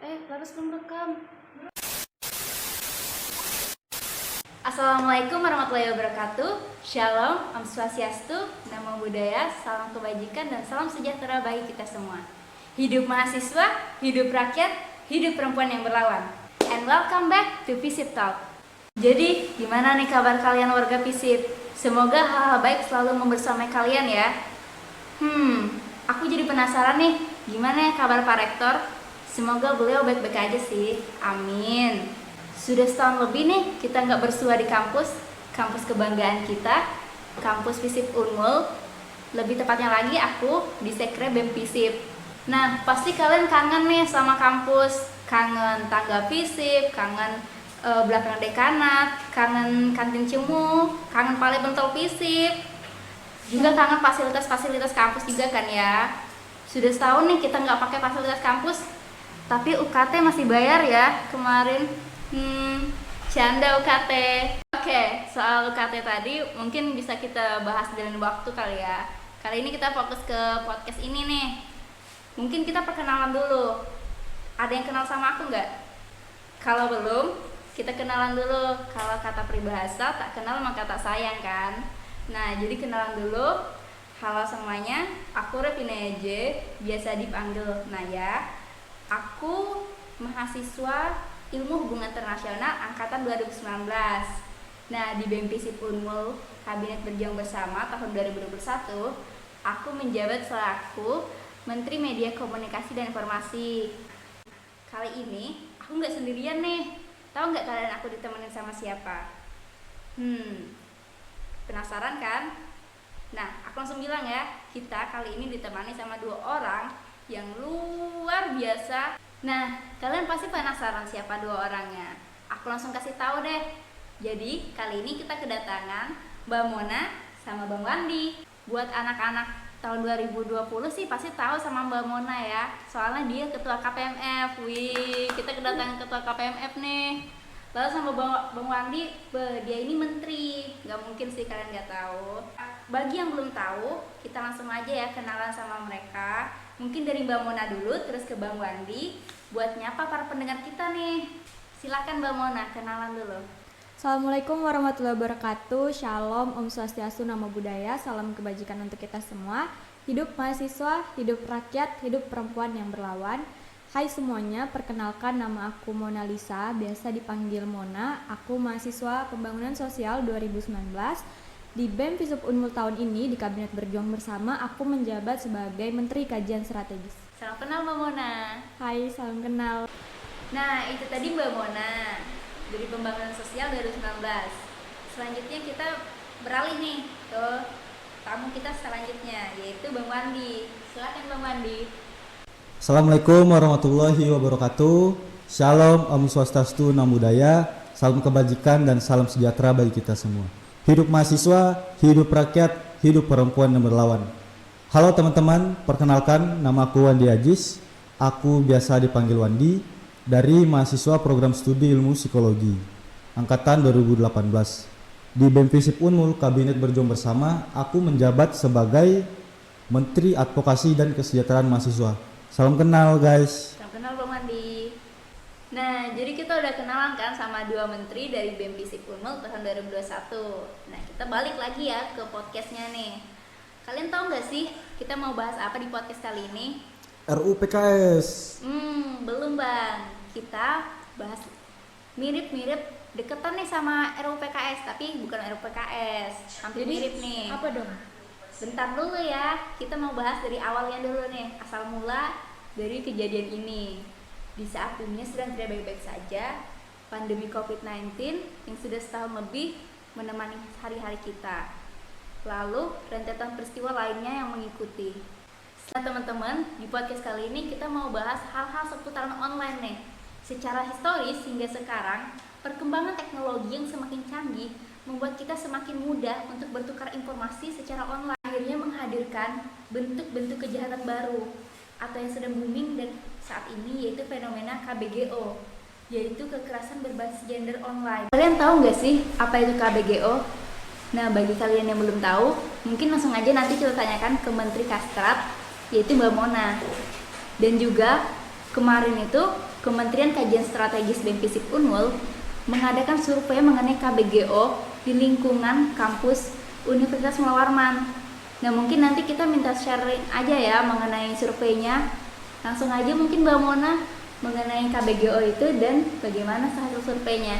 Laras belum rekam. Assalamualaikum warahmatullahi wabarakatuh. Shalom, Om Swastiastu, Namo Buddhaya, salam kebajikan dan salam sejahtera bagi kita semua. Hidup mahasiswa, hidup rakyat, hidup perempuan yang berlawan. And welcome back to Visip Talk. Jadi, gimana nih kabar kalian warga Visip? Semoga hal-hal baik selalu membersamai kalian ya. Aku jadi penasaran nih, gimana ya kabar Pak Rektor? Semoga beliau baik-baik aja sih, amin. Sudah setahun lebih nih kita nggak bersua di kampus kebanggaan kita, kampus Visip Unmul. Lebih tepatnya lagi aku di Sekre BEM Visip. Nah, pasti kalian kangen nih sama kampus, kangen tangga Visip, kangen belakang dekanat, kangen kantin Cemu, kangen Pale Bentol Visip, juga kangen fasilitas-fasilitas kampus juga kan ya. Sudah setahun nih kita nggak pakai fasilitas kampus, tapi UKT masih bayar ya kemarin. Canda UKT. Oke, soal UKT tadi mungkin bisa kita bahas di lain waktu kali ya. Kali ini kita fokus ke podcast ini nih. Mungkin kita perkenalan dulu. Ada yang kenal sama aku nggak? Kalau belum, kita kenalan dulu. Kalau kata peribahasa, tak kenal maka tak sayang kan. Nah, jadi kenalan dulu. Halo semuanya, aku Revina Eje, biasa dipanggil Naya. Aku mahasiswa Ilmu Hubungan Internasional angkatan 2019. Nah, di BEM Visip Unmul Kabinet Berjuang Bersama tahun 2021, aku menjabat selaku Menteri Media Komunikasi dan Informasi. Kali ini aku nggak sendirian nih. Tahu nggak kalian aku ditemenin sama siapa? Penasaran kan? Nah, aku langsung bilang ya, kita kali ini ditemani sama dua orang yang luar biasa. Nah, kalian pasti penasaran siapa dua orangnya. Aku langsung kasih tahu deh. Jadi, kali ini kita kedatangan Mbak Mona sama Bang Wandi. Buat anak-anak tahun 2020 sih pasti tahu sama Mbak Mona ya. Soalnya dia ketua KPMF. Wih, kita kedatangan ketua KPMF nih. Lalu sama Bang Wandi, dia ini menteri. Gak mungkin sih kalian gak tahu. Bagi yang belum tahu, kita langsung aja ya kenalan sama mereka. Mungkin dari Mbak Mona dulu, terus ke Bang Wandi buat nyapa para pendengar kita nih. Silakan Mbak Mona, kenalan dulu. Assalamualaikum warahmatullahi wabarakatuh. Shalom, Om Swastiastu, Namo Buddhaya, salam kebajikan untuk kita semua. Hidup mahasiswa, hidup rakyat, hidup perempuan yang berlawan. Hai semuanya, perkenalkan nama aku Mona Lisa, biasa dipanggil Mona. Aku mahasiswa Pembangunan Sosial 2019. Di BEM Visip Unmul tahun ini di Kabinet Berjuang Bersama, aku menjabat sebagai Menteri Kajian Strategis. Salam kenal Mbak Mona. Hai, salam kenal. Nah, itu tadi Mbak Mona dari Pembangunan Sosial 2019. Selanjutnya kita beralih nih ke tamu kita selanjutnya, yaitu Bang Wandi. Silakan Bang Wandi. Assalamualaikum warahmatullahi wabarakatuh. Shalom, Om Swastiastu, Namo Buddhaya, salam kebajikan dan salam sejahtera bagi kita semua. Hidup mahasiswa, hidup rakyat, hidup perempuan yang berlawan. Halo teman-teman, perkenalkan nama aku Wandi Ajis. Aku biasa dipanggil Wandi dari mahasiswa program studi ilmu psikologi angkatan 2018. Di BEM Visip Unmul Kabinet Berjuang Bersama, aku menjabat sebagai Menteri Advokasi dan Kesejahteraan Mahasiswa. Salam kenal guys. Salam kenal Bang Wandi. Nah, jadi kita udah kenalan kan sama dua menteri dari BEM Visip Unmul tahun 2021. Nah, kita balik lagi ya ke podcastnya nih. Kalian tahu nggak sih kita mau bahas apa di podcast kali ini? RUU PKS. Belum Bang. Kita bahas mirip-mirip deketan nih sama RUU PKS, tapi bukan RUU PKS. Hampir mirip nih. Apa dong? Bentar dulu ya, kita mau bahas dari awalnya dulu nih, asal mula dari kejadian ini. Di saat dunia sedang tidak baik-baik saja, pandemi COVID-19 yang sudah setahun lebih menemani hari-hari kita. Lalu rentetan peristiwa lainnya yang mengikuti. Nah teman-teman, di podcast kali ini kita mau bahas hal-hal seputaran online nih. Secara historis hingga sekarang, perkembangan teknologi yang semakin canggih membuat kita semakin mudah untuk bertukar informasi secara online. Akhirnya menghadirkan bentuk-bentuk kejahatan baru atau yang sedang booming dan saat ini, yaitu fenomena KBGO, yaitu kekerasan berbasis gender online. Kalian tahu nggak sih apa itu KBGO? Nah, bagi kalian yang belum tahu, mungkin langsung aja nanti kita tanyakan ke Menteri Kastrat, yaitu Mbak Mona. Dan juga Kemarin itu Kementerian Kajian Strategis BEM FISIP Unmul mengadakan survei mengenai KBGO di lingkungan kampus Universitas Muhammad Warman. Nah, mungkin nanti kita minta sharing aja ya mengenai surveinya. Langsung aja mungkin Mbak Mona mengenai KBGO itu dan bagaimana hasil surveinya.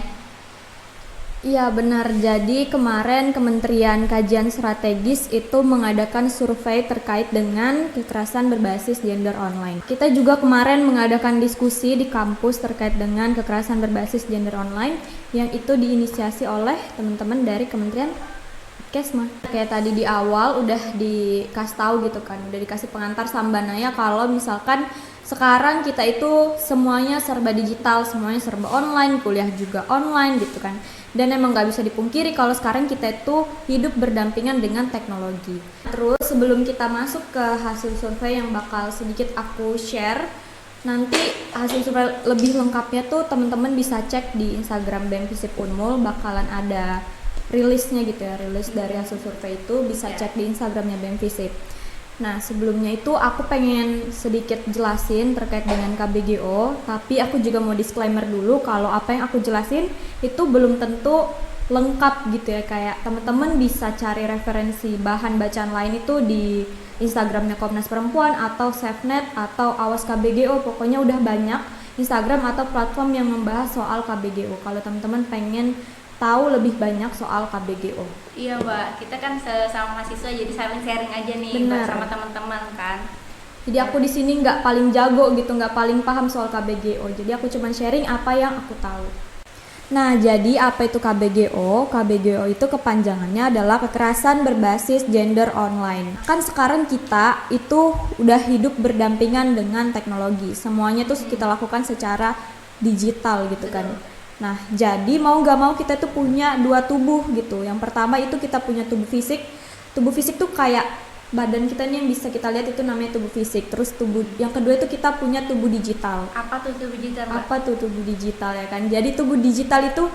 Iya benar, jadi kemarin Kementerian Kajian Strategis itu mengadakan survei terkait dengan kekerasan berbasis gender online. Kita juga kemarin mengadakan diskusi di kampus terkait dengan kekerasan berbasis gender online yang itu diinisiasi oleh teman-teman dari Kementerian Kesma. Kayak tadi di awal udah dikasih tahu gitu kan, udah dikasih pengantar sambanaya kalau misalkan sekarang kita itu semuanya serba digital, semuanya serba online, kuliah juga online gitu kan. Dan emang gak bisa dipungkiri kalau sekarang kita itu hidup berdampingan dengan teknologi. Terus sebelum kita masuk ke hasil survei yang bakal sedikit aku share, nanti hasil survei lebih lengkapnya tuh teman-teman bisa cek di Instagram BEM FISIP Unmul, bakalan ada rilisnya gitu ya, rilis dari hasil survei itu bisa cek di Instagramnya BEM FISIP. Nah sebelumnya itu aku pengen sedikit jelasin terkait dengan KBGO, tapi aku juga mau disclaimer dulu kalau apa yang aku jelasin itu belum tentu lengkap gitu ya, kayak teman-teman bisa cari referensi bahan bacaan lain itu di Instagramnya Komnas Perempuan atau SafeNet atau Awas KBGO, pokoknya udah banyak Instagram atau platform yang membahas soal KBGO kalau teman-teman pengen tahu lebih banyak soal KBGO. Iya Mbak, kita kan sama mahasiswa jadi saling sharing aja nih sama teman-teman kan. Jadi aku di sini nggak paling jago gitu, nggak paling paham soal KBGO. Jadi aku cuma sharing apa yang aku tahu. Nah, jadi apa itu KBGO? KBGO itu kepanjangannya adalah kekerasan berbasis gender online. Kan sekarang kita itu udah hidup berdampingan dengan teknologi. Semuanya tuh kita lakukan secara digital gitu kan. Nah, jadi mau gak mau kita tuh punya dua tubuh gitu. Yang pertama itu kita punya tubuh fisik. Tubuh fisik tuh kayak badan kita nih yang bisa kita lihat itu namanya tubuh fisik. Terus tubuh yang kedua itu kita punya tubuh digital. Apa tuh tubuh digital, Mbak? Apa tuh tubuh digital ya kan? Jadi tubuh digital itu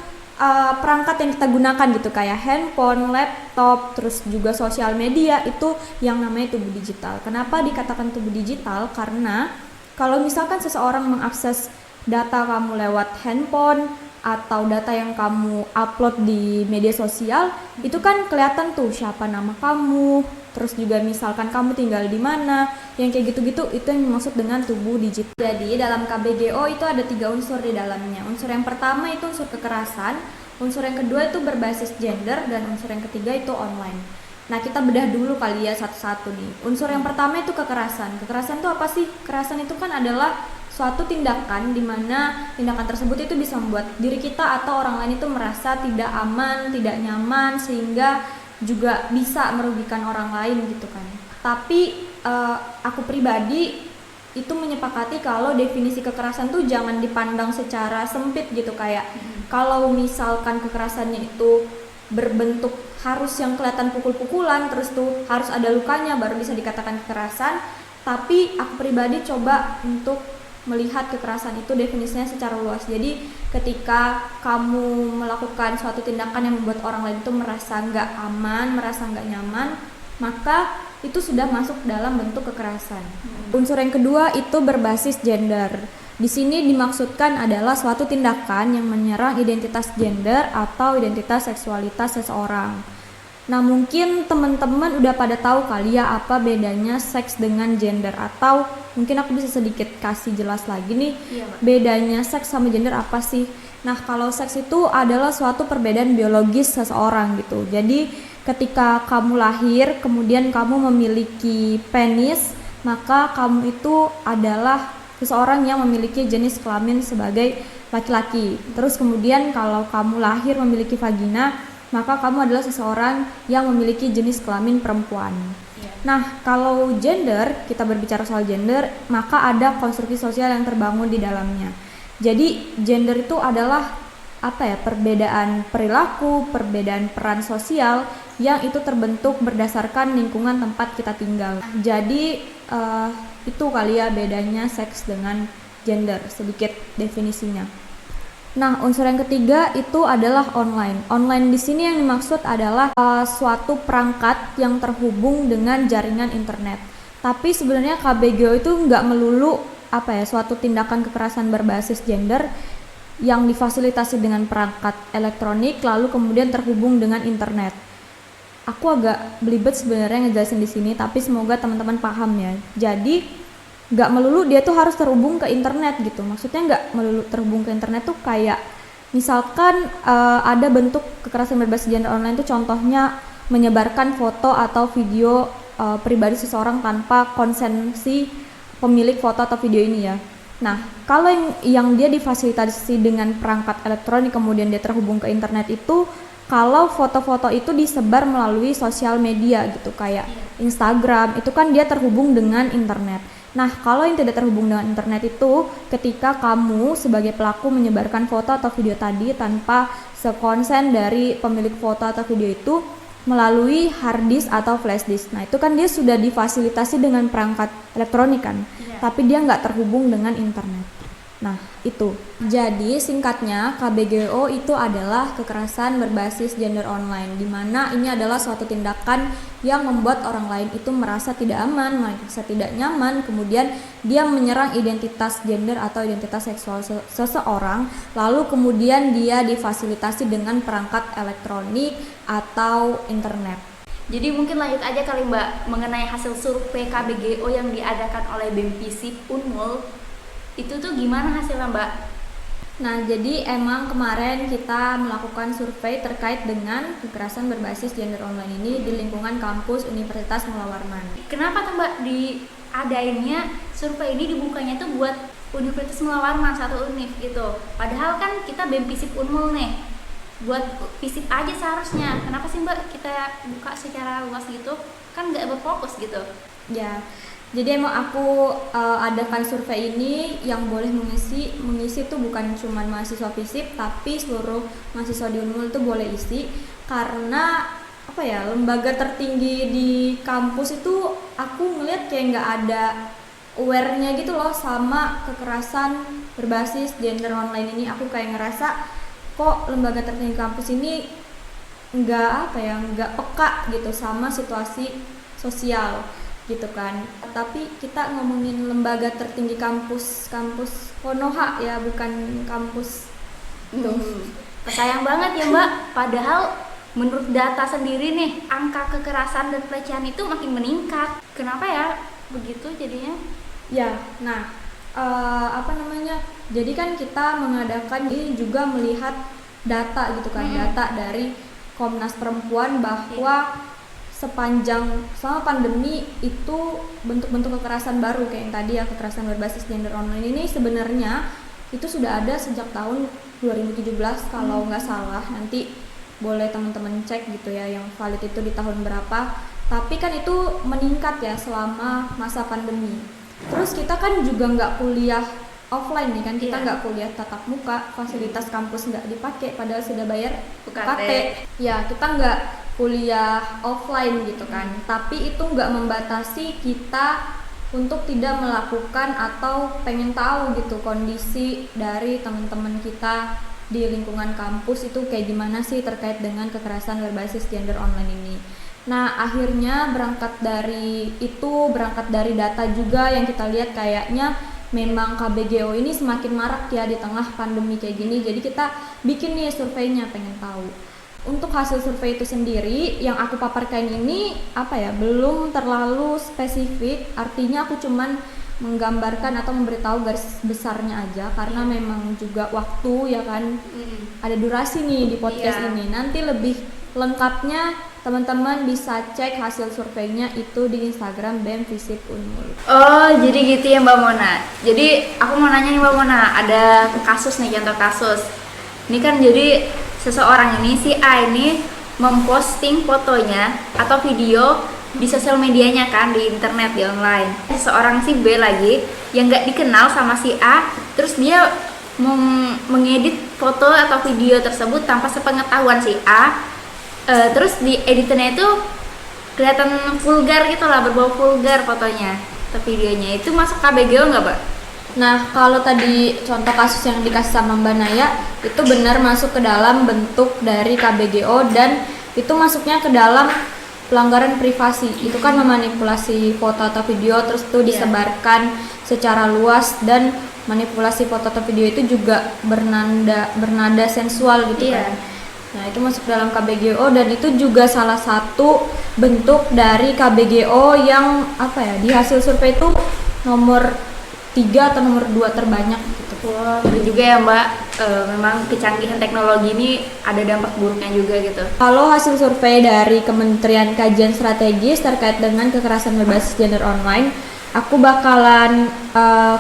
perangkat yang kita gunakan gitu, kayak handphone, laptop, terus juga sosial media, itu yang namanya tubuh digital. Kenapa dikatakan tubuh digital? Karena kalau misalkan seseorang mengakses data kamu lewat handphone atau data yang kamu upload di media sosial, itu kan kelihatan tuh siapa nama kamu, terus juga misalkan kamu tinggal di mana, yang kayak gitu-gitu, itu yang dimaksud dengan tubuh digital. Jadi dalam KBGO itu ada 3 unsur di dalamnya. Unsur yang pertama itu unsur kekerasan, unsur yang kedua itu berbasis gender, dan unsur yang ketiga itu online. Nah, kita bedah dulu kali ya satu-satu nih. Unsur yang pertama itu kekerasan. Kekerasan itu apa sih? Kekerasan itu kan adalah suatu tindakan di mana tindakan tersebut itu bisa membuat diri kita atau orang lain itu merasa tidak aman, tidak nyaman, sehingga juga bisa merugikan orang lain gitu kan. Tapi aku pribadi itu menyepakati kalau definisi kekerasan tuh jangan dipandang secara sempit gitu, kayak kalau misalkan kekerasannya itu berbentuk harus yang kelihatan pukul-pukulan, terus tuh harus ada lukanya baru bisa dikatakan kekerasan. Tapi aku pribadi coba untuk melihat kekerasan itu definisinya secara luas. Jadi ketika kamu melakukan suatu tindakan yang membuat orang lain itu merasa nggak aman, merasa nggak nyaman, maka itu sudah masuk dalam bentuk kekerasan. Unsur yang kedua itu berbasis gender. Di sini dimaksudkan adalah suatu tindakan yang menyerang identitas gender atau identitas seksualitas seseorang. Nah, mungkin teman-teman udah pada tahu kali ya apa bedanya seks dengan gender, atau mungkin aku bisa sedikit kasih jelas lagi nih. Iya, bedanya seks sama gender apa sih? Nah, kalau seks itu adalah suatu perbedaan biologis seseorang gitu. Jadi ketika kamu lahir kemudian kamu memiliki penis, maka kamu itu adalah seseorang yang memiliki jenis kelamin sebagai laki-laki. Terus kemudian kalau kamu lahir memiliki vagina, maka kamu adalah seseorang yang memiliki jenis kelamin perempuan. Nah, kalau gender, kita berbicara soal gender, maka ada konstruksi sosial yang terbangun di dalamnya. Jadi gender itu adalah perbedaan perilaku, perbedaan peran sosial yang itu terbentuk berdasarkan lingkungan tempat kita tinggal. Jadi itu kali ya bedanya seks dengan gender, sedikit definisinya. Nah, unsur yang ketiga itu adalah online. Online di sini yang dimaksud adalah suatu perangkat yang terhubung dengan jaringan internet. Tapi sebenarnya KBGO itu nggak melulu suatu tindakan kekerasan berbasis gender yang difasilitasi dengan perangkat elektronik lalu kemudian terhubung dengan internet. Aku agak belibet sebenarnya ngejelasin di sini, tapi semoga teman-teman paham ya. Jadi nggak melulu dia tuh harus terhubung ke internet gitu. Maksudnya nggak melulu terhubung ke internet tuh kayak misalkan ada bentuk kekerasan berbasis gender online tuh contohnya menyebarkan foto atau video pribadi seseorang tanpa konsen si pemilik foto atau video ini ya. Nah, kalau yang dia difasilitasi dengan perangkat elektronik kemudian dia terhubung ke internet itu, kalau foto-foto itu disebar melalui sosial media gitu kayak Instagram, itu kan dia terhubung dengan internet. Nah, kalau yang tidak terhubung dengan internet itu ketika kamu sebagai pelaku menyebarkan foto atau video tadi tanpa sekonsen dari pemilik foto atau video itu melalui hard disk atau flash disk. Nah, itu kan dia sudah difasilitasi dengan perangkat elektronik kan, tapi dia nggak terhubung dengan internet. Nah, itu. Jadi singkatnya KBGO itu adalah kekerasan berbasis gender online, di mana ini adalah suatu tindakan yang membuat orang lain itu merasa tidak aman, merasa tidak nyaman, kemudian dia menyerang identitas gender atau identitas seksual seseorang, lalu kemudian dia difasilitasi dengan perangkat elektronik atau internet. Jadi mungkin lanjut aja kali Mbak mengenai hasil survei KBGO yang diadakan oleh BEM FISIP Unmul. Itu tuh gimana hasilnya Mbak? Nah, jadi emang kemarin kita melakukan survei terkait dengan kekerasan berbasis gender online ini di lingkungan kampus Universitas Mula Warman. Kenapa tuh Mbak diadainnya survei ini dibukanya tuh buat Universitas Mula Warman, satu univ gitu. Padahal kan kita BEM FISIP Unmul nih, buat FISIP aja seharusnya. Kenapa sih Mbak kita buka secara luas gitu? Kan nggak berfokus gitu. Ya, jadi emang aku adakan survei ini yang boleh mengisi itu bukan cuma mahasiswa FISIP, tapi seluruh mahasiswa di Unmul itu boleh isi, karena lembaga tertinggi di kampus itu aku ngeliat kayak nggak ada aware-nya gitu loh sama kekerasan berbasis gender online ini. Aku kayak ngerasa kok lembaga tertinggi kampus ini nggak peka gitu sama situasi sosial gitu kan. Tapi kita ngomongin lembaga tertinggi kampus Konoha ya, bukan kampus Sayang banget ya Mbak, padahal menurut data sendiri nih angka kekerasan dan pelecehan itu makin meningkat. Kenapa ya begitu jadinya? Ya, nah jadi kan kita mengadakan ini juga melihat data gitu kan, data dari Komnas Perempuan bahwa selama pandemi itu bentuk-bentuk kekerasan baru kayak yang tadi ya, kekerasan berbasis gender online ini sebenarnya itu sudah ada sejak tahun 2017 kalau nggak salah. Nanti boleh teman-teman cek gitu ya yang valid itu di tahun berapa, tapi kan itu meningkat ya selama masa pandemi. Terus kita kan juga nggak kuliah offline nih kan, kita nggak kuliah tatap muka, fasilitas kampus nggak dipakai padahal sudah bayar UKT. Ya, kita nggak kuliah offline gitu kan, tapi itu nggak membatasi kita untuk tidak melakukan atau pengen tahu gitu kondisi dari teman-teman kita di lingkungan kampus itu kayak gimana sih terkait dengan kekerasan berbasis gender online ini. Nah, akhirnya berangkat dari data juga yang kita lihat kayaknya memang KBGO ini semakin marak ya di tengah pandemi kayak gini. Jadi kita bikin nih surveinya, pengen tahu. Untuk hasil survei itu sendiri yang aku paparkan ini belum terlalu spesifik, artinya aku cuman menggambarkan atau memberitahu garis besarnya aja karena memang juga waktu ya kan, ada durasi nih di podcast ini. Nanti lebih lengkapnya teman-teman bisa cek hasil surveinya itu di Instagram BEM FISIP Unmul. Oh, jadi gitu ya Mbak Mona. Jadi aku mau nanya nih Mbak Mona, ada kasus nih, contoh kasus. Ini kan jadi seseorang ini, si A ini memposting fotonya atau video di sosial medianya kan, di internet, di online. Seseorang si B lagi yang nggak dikenal sama si A, terus dia mengedit foto atau video tersebut tanpa sepengetahuan si A. Terus di editannya itu kelihatan vulgar gitu lah, berbau vulgar fotonya atau videonya. Itu masuk KBGO nggak Mbak? Nah, kalau tadi contoh kasus yang dikasih sama Mbak Naya itu benar masuk ke dalam bentuk dari KBGO dan itu masuknya ke dalam pelanggaran privasi. Itu kan memanipulasi foto atau video terus tuh disebarkan secara luas, dan manipulasi foto atau video itu juga bernada sensual gitu kan. Nah, itu masuk dalam KBGO, dan itu juga salah satu bentuk dari KBGO yang di hasil survei itu nomor 3 atau nomor 2 terbanyak gitu. Wah, benar juga ya Mbak. Memang kecanggihan teknologi ini ada dampak buruknya juga gitu. Kalau hasil survei dari Kementerian Kajian Strategis terkait dengan kekerasan berbasis gender online, aku bakalan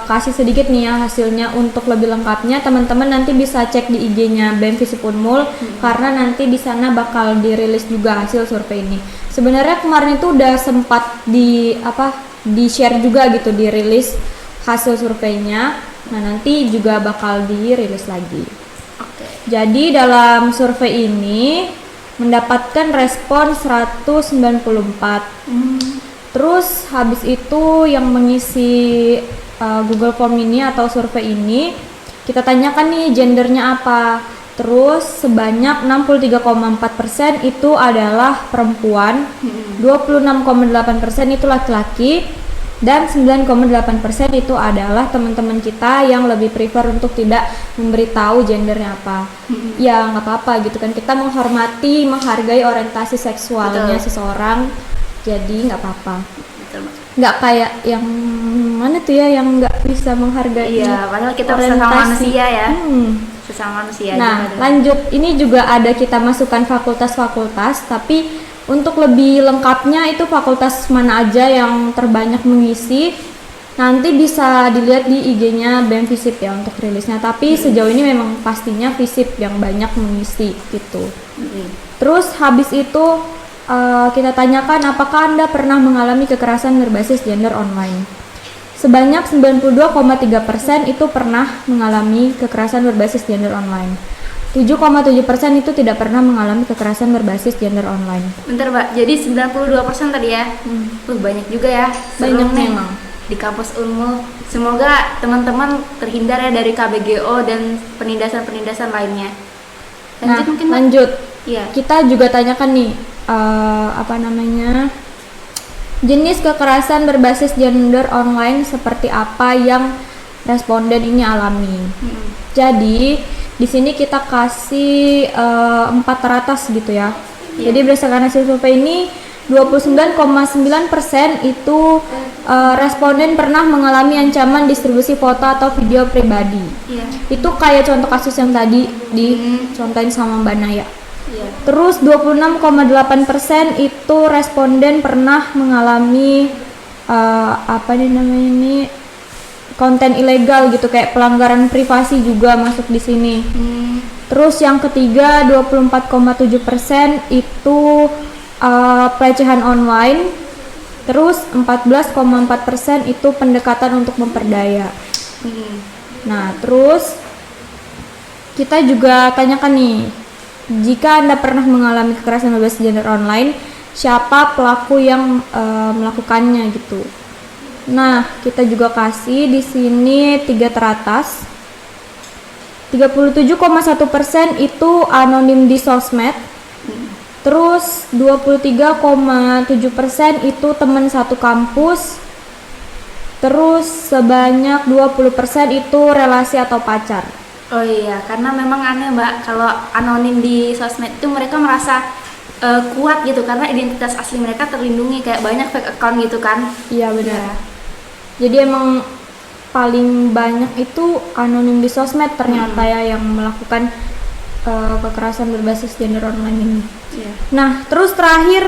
kasih sedikit nih ya hasilnya. Untuk lebih lengkapnya teman-teman nanti bisa cek di IG-nya BEM Visip Unmul, karena nanti di sana bakal dirilis juga hasil survei ini. Sebenarnya kemarin itu udah sempat di share juga gitu, dirilis hasil surveinya. Nah, nanti juga bakal dirilis lagi. Jadi dalam survei ini mendapatkan respon 194. Terus habis itu yang mengisi Google Form ini atau survei ini, kita tanyakan nih gendernya apa. Terus sebanyak 63,4% itu adalah perempuan, 26,8% itu laki-laki, dan 9,8% itu adalah teman-teman kita yang lebih prefer untuk tidak memberitahu gendernya apa. Ya nggak apa-apa gitu kan, kita menghargai orientasi seksualnya seseorang, jadi nggak apa-apa. Nggak kayak yang mana tuh ya, yang nggak bisa menghargai. Iya, padahal kita sesama manusia ya. Sesama manusia. Nah, lanjut, ini juga ada kita masukkan fakultas-fakultas, tapi untuk lebih lengkapnya itu fakultas mana aja yang terbanyak mengisi, nanti bisa dilihat di IG-nya BEM Visip ya untuk rilisnya. Tapi sejauh ini memang pastinya Visip yang banyak mengisi gitu. Terus habis itu kita tanyakan apakah Anda pernah mengalami kekerasan berbasis gender online. Sebanyak 92,3% itu pernah mengalami kekerasan berbasis gender online. 7,7% itu tidak pernah mengalami kekerasan berbasis gender online. Bentar Mbak, jadi 92% tadi ya? Banyak juga ya. Banyak memang. Di kampus Unmul. Semoga teman-teman terhindar ya dari KBGO dan penindasan-penindasan lainnya. Lanjut mungkin Mbak? Lanjut. Iya. Kita juga tanyakan nih, jenis kekerasan berbasis gender online seperti apa yang responden ini alami. Jadi di sini kita kasih 4 teratas gitu ya. Jadi berdasarkan hasil survei ini 29,9% itu responden pernah mengalami ancaman distribusi foto atau video pribadi. Itu kayak contoh kasus yang tadi dicontohin sama Mbak Naya. Terus 26,8% itu responden pernah mengalami konten ilegal gitu, kayak pelanggaran privasi juga masuk di sini. Terus yang ketiga 24,7% itu pelecehan online. Terus 14,4% itu pendekatan untuk memperdaya. Nah, terus kita juga tanyakan nih, jika Anda pernah mengalami kekerasan berbasis gender online, siapa pelaku yang melakukannya gitu. Nah, kita juga kasih di sini 3 teratas. 37,1% itu anonim di sosmed. Terus 23,7% itu teman satu kampus. Terus sebanyak 20% itu relasi atau pacar. Oh iya, karena memang aneh Mbak, kalau anonim di sosmed itu mereka merasa kuat gitu, karena identitas asli mereka terlindungi, kayak banyak fake account gitu kan. Iya benar. Jadi emang paling banyak itu anonim di sosmed ternyata ya yang melakukan kekerasan berbasis gender online ini. Nah, terus terakhir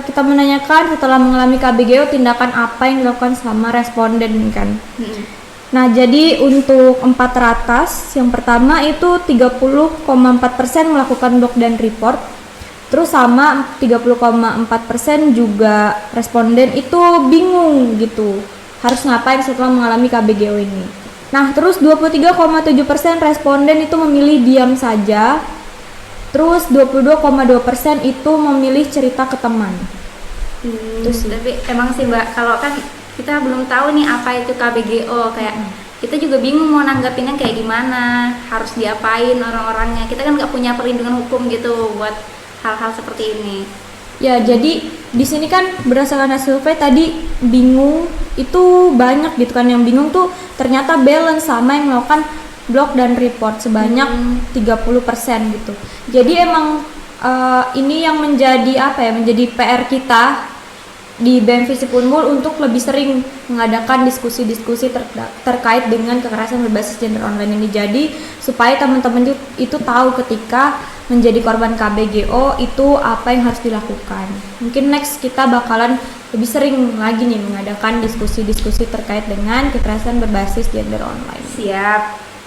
kita menanyakan setelah mengalami KBGO tindakan apa yang dilakukan sama responden kan. Nah, jadi untuk 4 teratas, yang pertama itu 30,4% melakukan blok dan report. Terus sama 30,4% juga responden itu bingung gitu, harus ngapain setelah mengalami KBGO ini. Nah, terus 23,7% responden itu memilih diam saja. Terus 22,2% itu memilih cerita ke teman. Tapi emang sih Mbak, kalau kan kita belum tahu nih apa itu KBGO, kayak kita juga bingung mau nanggapinnya kayak gimana, harus diapain orang-orangnya. Kita kan nggak punya perlindungan hukum gitu buat hal-hal seperti ini. Ya, jadi di sini kan berdasarkan hasil survei tadi bingung itu banyak gitu kan, yang bingung tuh ternyata balance sama yang melakukan blog dan report sebanyak 30% gitu. Jadi emang ini yang menjadi menjadi PR kita di BEM Visip Unmul untuk lebih sering mengadakan diskusi-diskusi terkait dengan kekerasan berbasis gender online ini. Jadi supaya teman-teman itu tahu ketika menjadi korban KBGO itu apa yang harus dilakukan. Mungkin next kita bakalan lebih sering lagi nih mengadakan diskusi-diskusi terkait dengan kekerasan berbasis gender online. Siap.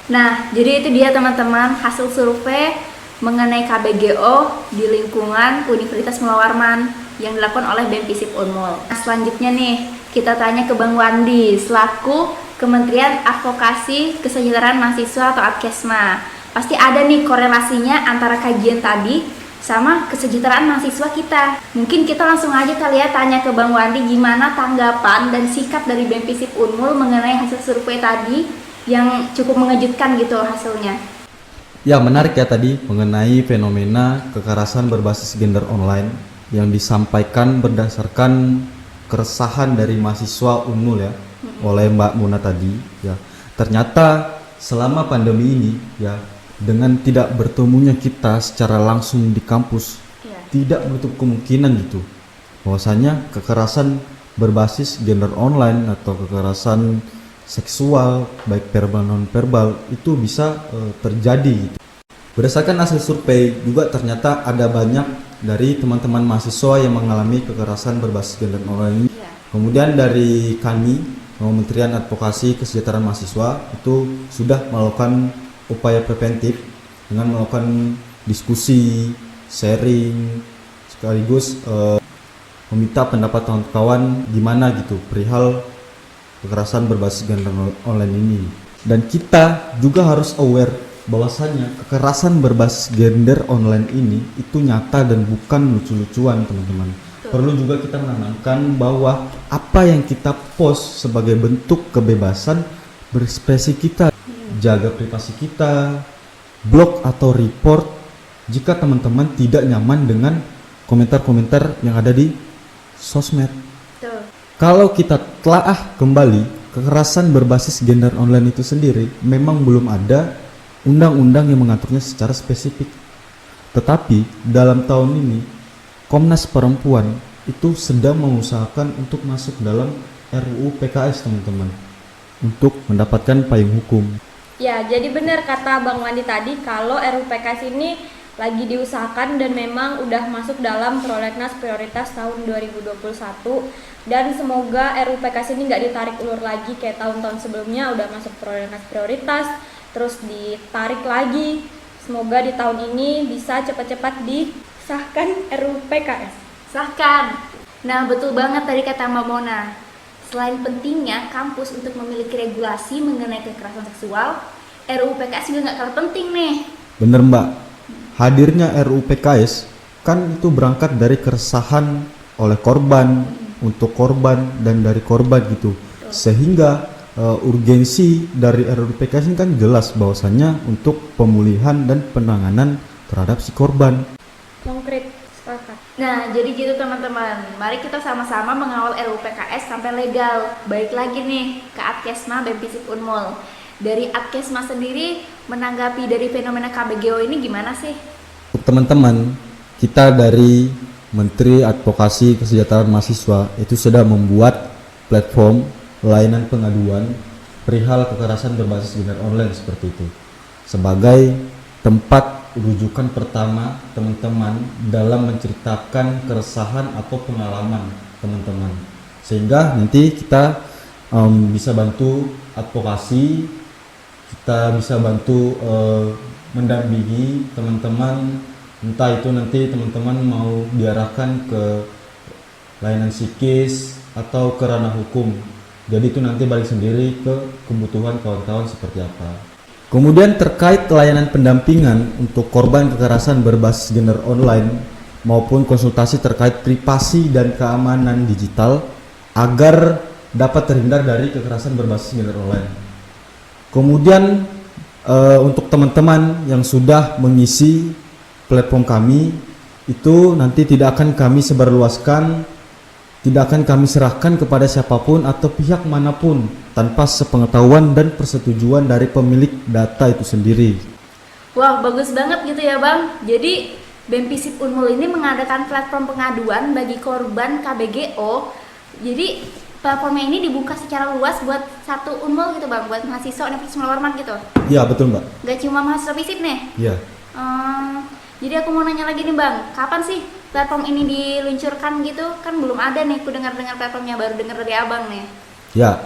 Nah, jadi itu dia teman-teman hasil survei mengenai KBGO di lingkungan Universitas Mula Warman yang dilakukan oleh BEM Visip Unmul. Nah, selanjutnya nih kita tanya ke Bang Wandi selaku Kementerian Advokasi Kesejahteraan Mahasiswa atau Adkesma. Pasti ada nih korelasinya antara kajian tadi sama kesejahteraan mahasiswa kita. Mungkin kita langsung aja kali ya tanya ke Bang Wandi gimana tanggapan dan sikap dari BEM Visip Unmul mengenai hasil survei tadi yang cukup mengejutkan gitu hasilnya. Ya, menarik ya tadi mengenai fenomena kekerasan berbasis gender online yang disampaikan berdasarkan keresahan dari mahasiswa Unmul ya oleh Mbak Muna tadi ya. Ternyata selama pandemi ini ya, dengan tidak bertemunya kita secara langsung di kampus tidak menutup kemungkinan gitu bahwasanya kekerasan berbasis gender online atau kekerasan seksual baik verbal non verbal itu bisa terjadi gitu. Berdasarkan hasil survei juga ternyata ada banyak dari teman-teman mahasiswa yang mengalami kekerasan berbasis gender online ini. Kemudian dari kami Kementerian Advokasi Kesejahteraan Mahasiswa itu sudah melakukan upaya preventif dengan melakukan diskusi, sharing, sekaligus meminta pendapat kawan-kawan gimana gitu perihal kekerasan berbasis gender online ini. Dan kita juga harus aware bahwasanya kekerasan berbasis gender online ini itu nyata dan bukan lucu-lucuan teman-teman. Perlu juga kita menanamkan bahwa apa yang kita post sebagai bentuk kebebasan berekspresi kita, jaga privasi kita, blog atau report jika teman-teman tidak nyaman dengan komentar-komentar yang ada di sosmed. Kalau kita telaah kembali kekerasan berbasis gender online itu sendiri memang belum ada undang-undang yang mengaturnya secara spesifik. Tetapi dalam tahun ini Komnas Perempuan itu sedang mengusahakan untuk masuk dalam RUU PKS teman-teman untuk mendapatkan payung hukum. Ya, jadi benar kata Bang Wandi tadi kalau RUU PKS ini lagi diusahakan dan memang udah masuk dalam prolegnas prioritas tahun 2021 dan semoga RUU PKS ini nggak ditarik ulur lagi kayak tahun-tahun sebelumnya udah masuk prolegnas prioritas terus ditarik lagi. Semoga di tahun ini bisa cepat-cepat disahkan RUU PKS. Sahkan. Nah, betul banget tadi kata Mbak Mona. Selain pentingnya kampus untuk memiliki regulasi mengenai kekerasan seksual, RUU PKS juga nggak kalah penting nih. Bener Mbak, hadirnya RUU PKS kan itu berangkat dari keresahan oleh korban, untuk korban, dan dari korban gitu. Sehingga urgensi dari RUU PKS ini kan jelas bahwasannya untuk pemulihan dan penanganan terhadap si korban. Konkret, sepakat. Nah, jadi gitu teman-teman. Mari kita sama-sama mengawal RUU PKS sampai legal. Baik lagi nih ke Adkesma BEM Visip Unmul. Dari Adkesma sendiri menanggapi dari fenomena KBGO ini gimana sih? Untuk teman-teman, kita dari Menteri Advokasi Kesejahteraan Mahasiswa itu sudah membuat platform layanan pengaduan perihal kekerasan berbasis gender online seperti itu sebagai tempat rujukan pertama teman-teman dalam menceritakan keresahan atau pengalaman teman-teman, sehingga nanti kita bisa bantu advokasi, kita bisa bantu mendampingi teman-teman, entah itu nanti teman-teman mau diarahkan ke layanan psikis atau ke ranah hukum. Jadi itu nanti balik sendiri ke kebutuhan kawan-kawan seperti apa. Kemudian terkait layanan pendampingan untuk korban kekerasan berbasis gender online maupun konsultasi terkait privasi dan keamanan digital agar dapat terhindar dari kekerasan berbasis gender online. Kemudian untuk teman-teman yang sudah mengisi platform kami itu nanti tidak akan kami sebarluaskan, tidak akan kami serahkan kepada siapapun atau pihak manapun tanpa sepengetahuan dan persetujuan dari pemilik data itu sendiri. Wah, bagus banget gitu ya Bang. Jadi BEM-Visip Unmul ini mengadakan platform pengaduan bagi korban KBGO. Jadi platformnya ini dibuka secara luas buat satu Unmul gitu Bang, buat mahasiswa Universitas Muhammad Warman gitu. Ya betul Mbak. Gak cuma mahasiswa FISIP nih. Ya. Jadi aku mau nanya lagi nih Bang, kapan sih platform ini diluncurkan gitu? Kan belum ada nih, aku dengar-dengar platformnya, baru dengar dari Abang nih. Ya,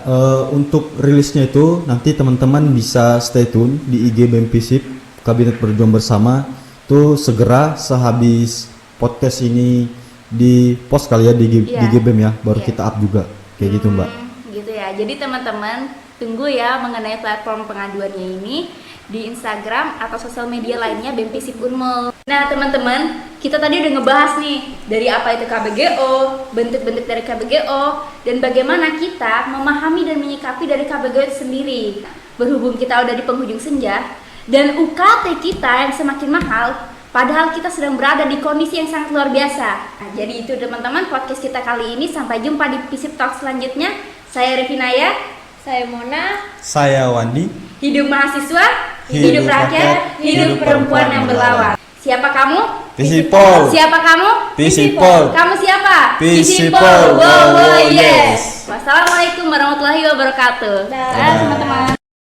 untuk rilisnya itu nanti teman-teman bisa stay tune di IG BEM-Visip Kabinet Berjuang Bersama. Itu segera sehabis podcast ini di post kali ya di IG BEM ya, baru kita up juga. Kayak gitu Mbak. Gitu ya, jadi teman-teman tunggu ya mengenai platform pengaduannya ini di Instagram atau sosial media lainnya BEM-Visip Unmul. Nah teman-teman, kita tadi udah ngebahas nih dari apa itu KBGO, bentuk-bentuk dari KBGO, dan bagaimana kita memahami dan menyikapi dari KBGO itu sendiri. Berhubung kita udah di penghujung senja dan UKT kita yang semakin mahal, padahal kita sedang berada di kondisi yang sangat luar biasa. Nah, jadi itu teman-teman podcast kita kali ini. Sampai jumpa di Visip Talk selanjutnya. Saya Revinaya, Saya Mona. Saya Wandi. hidup mahasiswa, hidup rakyat, hidup perempuan yang berlawan. Siapa kamu? Visipol. Siapa kamu? Visipol. Kamu siapa? Visipol. Wow, wow, Wow, yes. yes. Wassalamualaikum warahmatullahi wabarakatuh. Dah. Dah, teman-teman.